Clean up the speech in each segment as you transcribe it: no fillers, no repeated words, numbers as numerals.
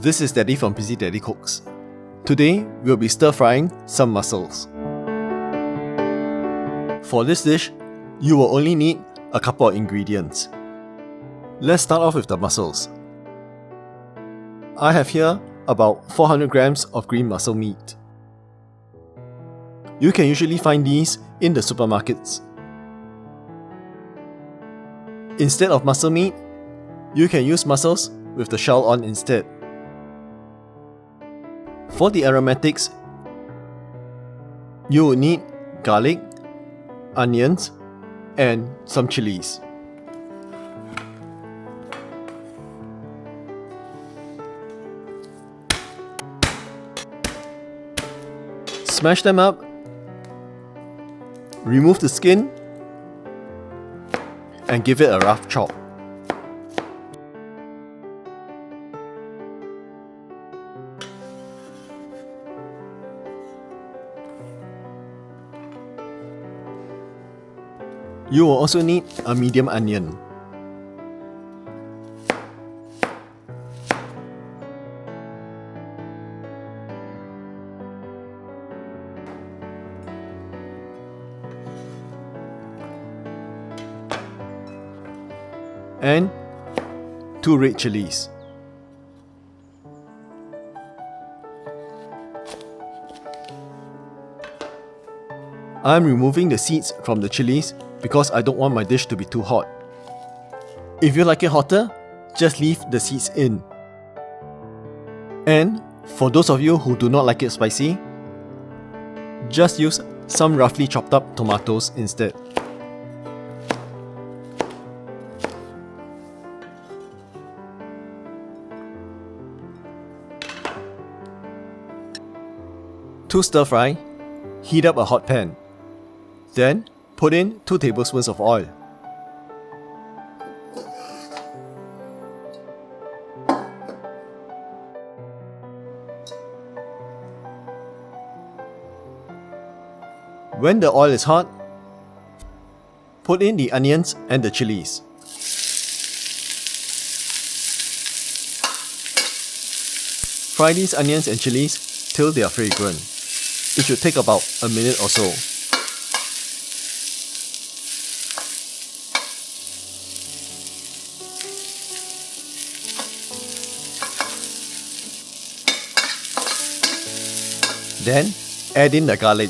This is Daddy from Busy Daddy Cooks. Today, we'll be stir-frying some mussels. For this dish, you will only need a couple of ingredients. Let's start off with the mussels. I have here about 400 grams of green mussel meat. You can usually find these in the supermarkets. Instead of mussel meat, you can use mussels with the shell on instead. For the aromatics, you will need garlic, onions, and some chilies. Smash them up, remove the skin, and give it a rough chop. You will also need a medium onion. And 2 red chilies. I'm removing the seeds from the chilies because I don't want my dish to be too hot. If you like it hotter, just leave the seeds in. And for those of you who do not like it spicy, just use some roughly chopped up tomatoes instead. To stir fry, heat up a hot pan. Then, put in 2 tablespoons of oil. When the oil is hot, put in the onions and the chilies. Fry these onions and chilies till they are fragrant. It should take about a minute or so. Then, add in the garlic.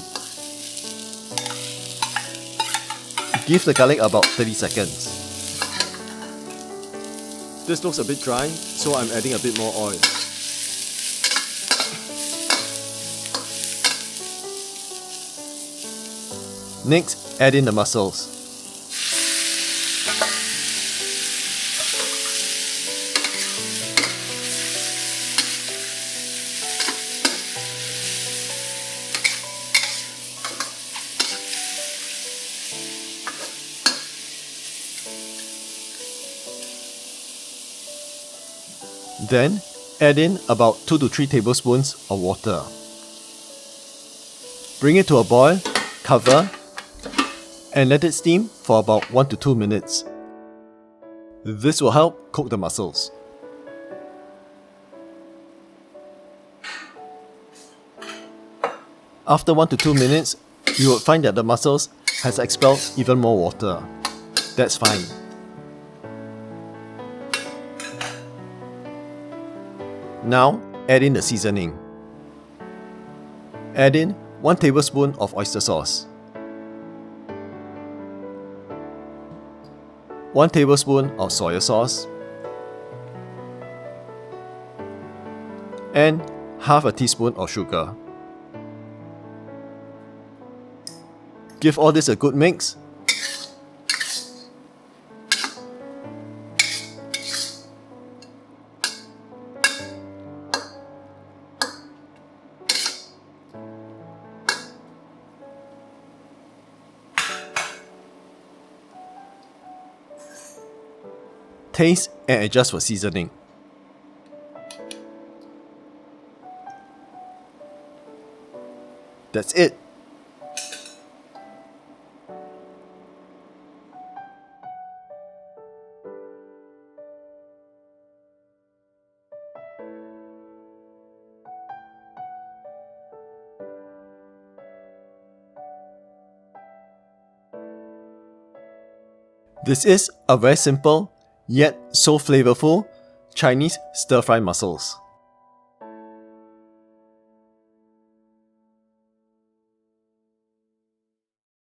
Give the garlic about 30 seconds. This looks a bit dry, so I'm adding a bit more oil. Next, add in the mussels. Then, add in about 2 to 3 tablespoons of water. Bring it to a boil, cover, and let it steam for about 1 to 2 minutes. This will help cook the mussels. After 1 to 2 minutes, you will find that the mussels has expelled even more water. That's fine. Now, add in the seasoning. Add in 1 tablespoon of oyster sauce, 1 tablespoon of soy sauce, and half a teaspoon of sugar. Give all this a good mix. Taste and adjust for seasoning. That's it. This is a very simple, yet so flavorful, Chinese stir-fry mussels.